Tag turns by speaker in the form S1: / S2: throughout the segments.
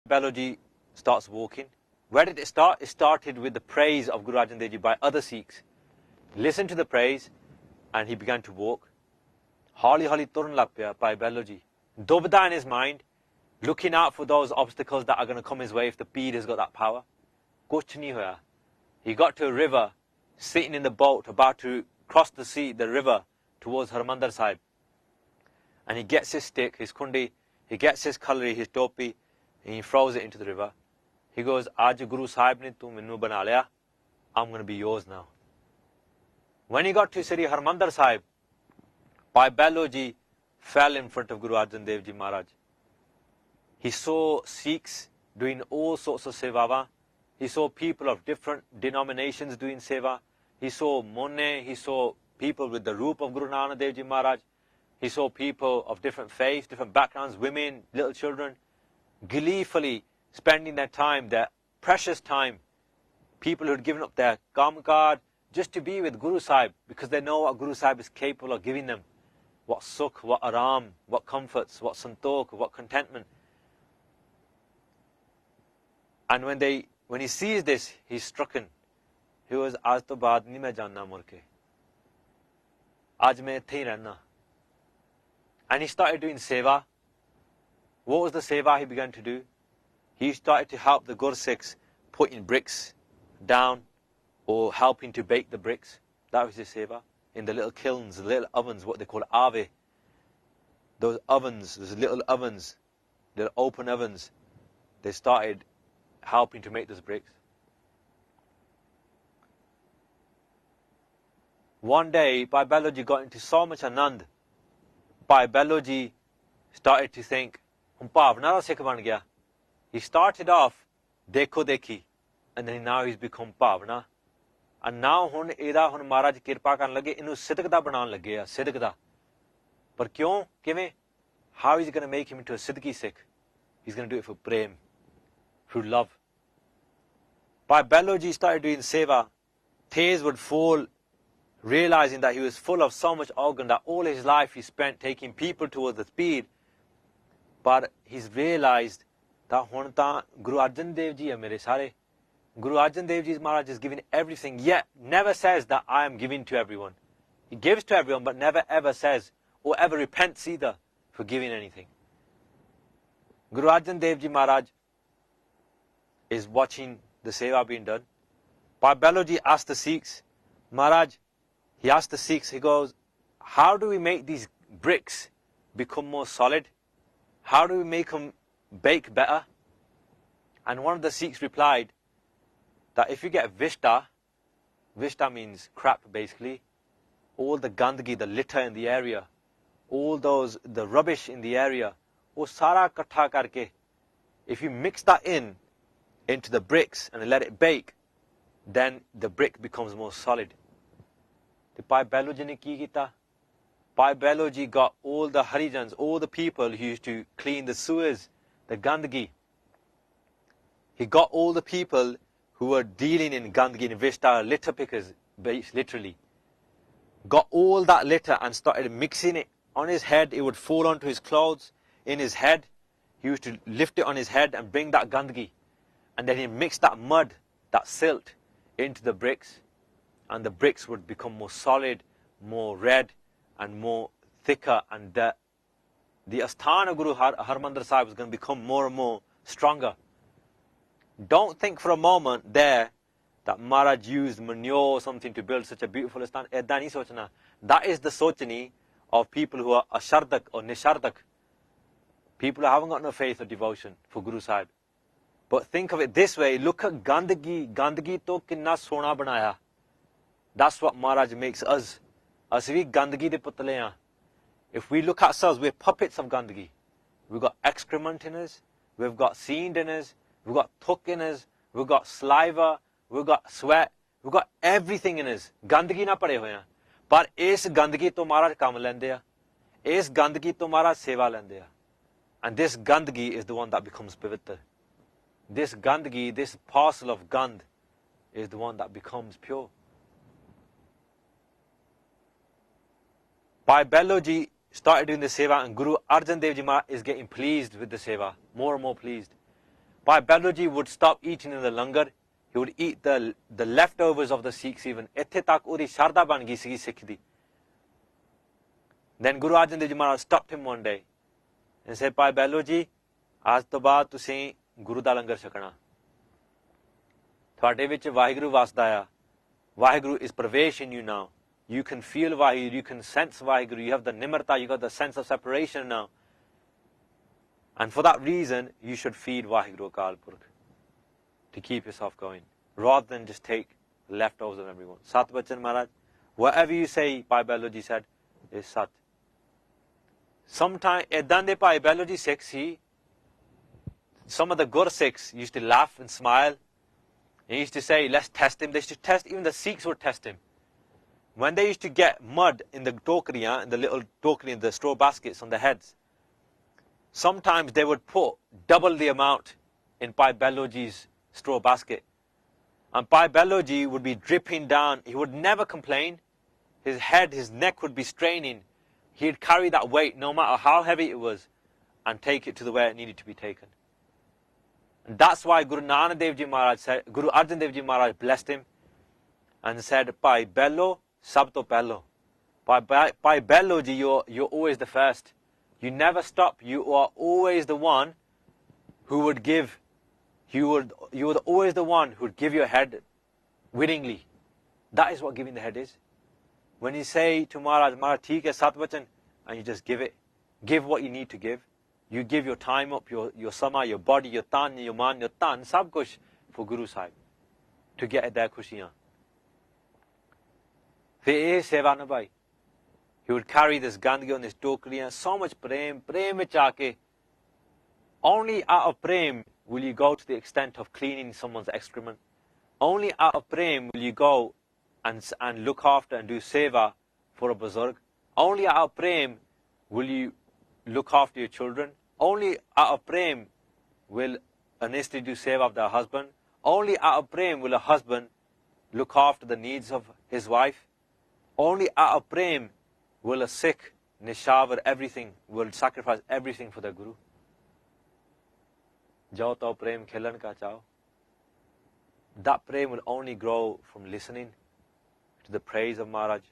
S1: Baloji starts walking. Where did it start? It started with the praise of Guru Arjan Dev Ji by other Sikhs. He listened to the praise and he began to walk. Hali hali turn lag paya Bhai Baloji. Dubda in his mind, looking out for those obstacles that are going to come his way if the Peer has got that power. Kuch nahi hoya. He got to a river, sitting in the boat, about to cross the sea, the river, towards Harmandir Sahib. And he gets his stick, his kundi, he gets his kalri, his topi, and he throws it into the river. He goes, Aaj Guru Sahib ne tu minnu bana liya, I'm going to be yours now. When he got to Sri Harmandir Sahib, Bhai Baloji fell in front of Guru Arjan Dev Ji Maharaj. He saw Sikhs doing all sorts of sevava. He saw people of different denominations doing seva. He saw Monne, he saw people with the roop of Guru Nanak Dev Ji Maharaj. He saw people of different faiths, different backgrounds, women, little children, gleefully spending their time, their precious time. People who had given up their kamkar just to be with Guru Sahib because they know what Guru Sahib is capable of giving them. What sukh, what aram, what comforts, what santokh, what contentment. And when he sees this, he's stricken. He goes, Aaj to baad nahi main janna murke. Aaj main ithe hi rehna. And he started doing seva. What was the seva he began to do? He started to help the Gursikhs putting bricks down or helping to bake the bricks. That was his seva. In the little kilns, the little ovens, what they call ave. Those ovens, those little ovens, little open ovens, they started helping to make those bricks. One day, Bhai Baloji got into so much anand. Bhai Baloji started to think, hum bhavna da sikh ban gaya. He started off dekho dekhi, and then now he's become bhavna. And now hun eda hun Maharaj kirpa karan lage, inu sidq da banan lage ya, sidq da. Par kyon? Kiਵੇਂ? How is he going to make him into a sidqi Sikh? He's going to do it for prem, through love. Bhai Baloji started doing seva. Tears would fall, realizing that he was full of so much organ, that all his life he spent taking people towards the speed. But he's realized that hun ta Guru Arjan Dev Ji hai mere sare. Guru Arjan Dev Ji Maharaj is giving everything, yet never says that I am giving to everyone. He gives to everyone, but never ever says, or ever repents either, for giving anything. Guru Arjan Dev Ji Maharaj is watching the seva being done. Bhai Baloji asked the Sikhs, Maharaj, he asked the Sikhs, he goes, how do we make these bricks become more solid? How do we make them bake better? And one of the Sikhs replied that if you get vishta, vishta means crap basically, all the gandagi, the litter in the area, all the rubbish in the area, wo sara katha karke, if you mix that into the bricks and let it bake, then the brick becomes more solid. The Bhai Baloji ne ki kita? Bhai Baloji got all the Harijans, all the people who used to clean the sewers, the gandagi. He got all the people who were dealing in gandagi, in vishta, litter pickers, literally. Got all that litter and started mixing it on his head. It would fall onto his clothes, in his head. He used to lift it on his head and bring that gandagi. And then he mixed that mud, that silt, into the bricks. And the bricks would become more solid, more red, and more thicker. And the Asthana Guru Harmandir Sahib was going to become more and more stronger. Don't think for a moment there that Maharaj used manure or something to build such a beautiful Asthana. Edda nahi sochna. That is the sochani of people who are ashardak or nishardak. People who haven't got no faith or devotion for Guru Sahib. But think of it this way, look at gandagi. Gandagi to kinna sona banaya. That's what Maharaj makes us. As we gandagi de putale hain. If we look at ourselves, we're puppets of gandagi. We've got excrement in us, we've got seed in us, we've got thuk in us, we've got saliva, we've got sweat, we've got everything in us. Gandagi na pade hoye hain. But is gandagi to Maharaj kam lende hai. Is gandagi to Maharaj seva lende hai. And this gandagi is the one that becomes pavitra. This gandagi, this parcel of gand, is the one that becomes pure. Bhai Baloji started doing the seva, and Guru Arjan Dev Ji Maharaj is getting pleased with the seva, more and more pleased. Bhai Bello would stop eating in the langar. He would eat the leftovers of the Sikhs even. Ithe tak udi sharda ban gayi sigi Sikh di. Then Guru Arjan Dev Ji Maharaj stopped him one day and said, Bhai Bello ji, aaj to baad tusi Guru da langar chakana. Thwade vich Vaheguru vasda aya. Vaheguru is pravesh in you now. You can feel Vaheguru, you can sense Vaheguru, you have the nimarta, you got the sense of separation now. And for that reason, you should feed Vaheguru Akal Purkh to keep yourself going, rather than just take leftovers of everyone. Sat Bachan Maharaj, whatever you say, Bhai Bello ji said, is Sat. Sometimes, edan de Bhai Bello ji Sikhs, some of the Gur Sikhs used to laugh and smile. They used to say, let's test him. They used to test, even the Sikhs would test him. When they used to get mud in the tokriyan, in the little tokri, the straw baskets on the heads, sometimes they would put double the amount in Bhai Bello ji's straw basket. And Bhai Bello ji would be dripping down. He would never complain. His head, his neck would be straining. He'd carry that weight, no matter how heavy it was, and take it to the where it needed to be taken. And that's why Guru Nanak Dev Ji Maharaj said, Guru Arjan Dev Ji Maharaj blessed him and said, Bhai Bello, sab to pehlo. Bhai Bello ji, you're always the first. You never stop. You are always the one who would give. You were always the one who would give your head willingly. That is what giving the head is. When you say to Maharaj, Maharaj, theek hai sat vachan, and you just give it. Give what you need to give. You give your time up, your sama, your body, your tan, your man, your tan, sab kuch for Guru Sahib to get their khushiyan. Fir eh seva na bhai. He would carry this gandgi on this tokri and so much prem vich aake. Only out of prem will you go to the extent of cleaning someone's excrement. Only out of prem will you go and look after and do seva for a buzurg. Only out of prem will you look after your children. Only out of prem will an istri do seva of their husband. Only out of prem will a husband look after the needs of his wife. Only out of prem will a Sikh nishavar everything, will sacrifice everything for the Guru. Jao to prem khilan ka chao. That prem will only grow from listening to the praise of Maharaj.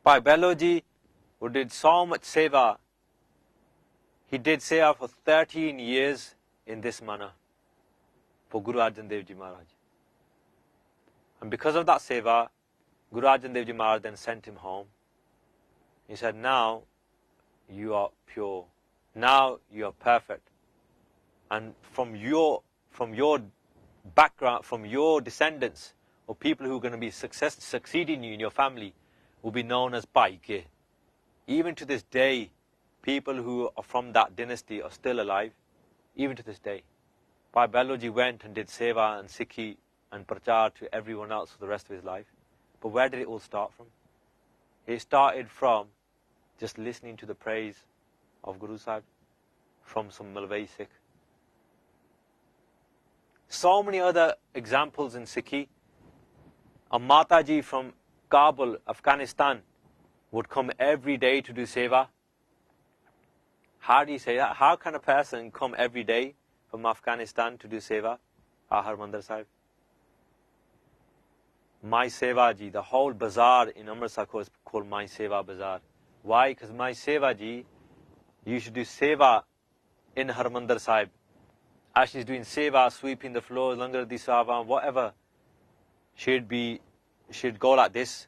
S1: Bhai Bello ji, who did so much seva, he did seva for 13 years in this manner for Guru Arjan Dev Ji Maharaj. And because of that seva, Guru Arjan Dev Ji Maharaj then sent him home. He said, now you are pure. Now you are perfect. And from your background, from your descendants, or people who are going to be succeeding you in your family, will be known as Bhaike. Even to this day, people who are from that dynasty are still alive, even to this day. Bhai Bello ji went and did seva and Sikhi and prachar to everyone else for the rest of his life. But where did it all start from? It started from just listening to the praise of Guru Sahib from some Malvai Sikh. So many other examples in Sikhi. A Mataji from Kabul, Afghanistan, would come every day to do seva. How do you say that? How can a person come every day from Afghanistan to do seva at Harmandir Sahib? My Seva Ji, the whole bazaar in Amritsar is called My Seva Bazaar. Why? Because My Seva Ji, you should do seva in Harmandir Sahib. As she's doing seva, sweeping the floors, langar di savan, whatever, she'd go like this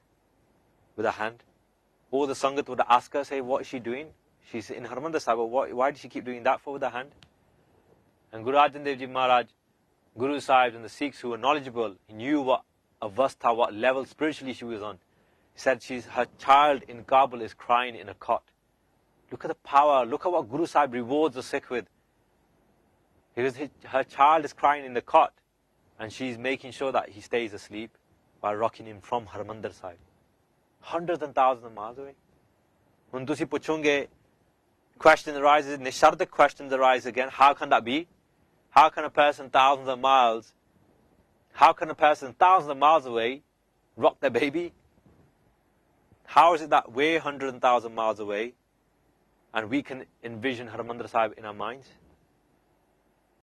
S1: with a hand. All the Sangat would ask her, say, what is she doing? She's in Harmandir Sahib, why does she keep doing that for with her hand? And Guru Arjan Dev Ji Maharaj, Guru Sahib and the Sikhs who were knowledgeable, he knew what avastha, what level spiritually she was on. He said her child in Kabul is crying in a cot. Look at the power, look at what Guru Sahib rewards the Sikh with. Her child is crying in the cot and she's making sure that he stays asleep by rocking him from Harmandir Sahib. Hundreds and thousands of miles away. When tusi puchunge, question arises, nishardak questions arise again. How can that be? How can a person thousands of miles away rock their baby? How is it that we're 100,000 miles away and we can envision Harmandir Sahib in our minds?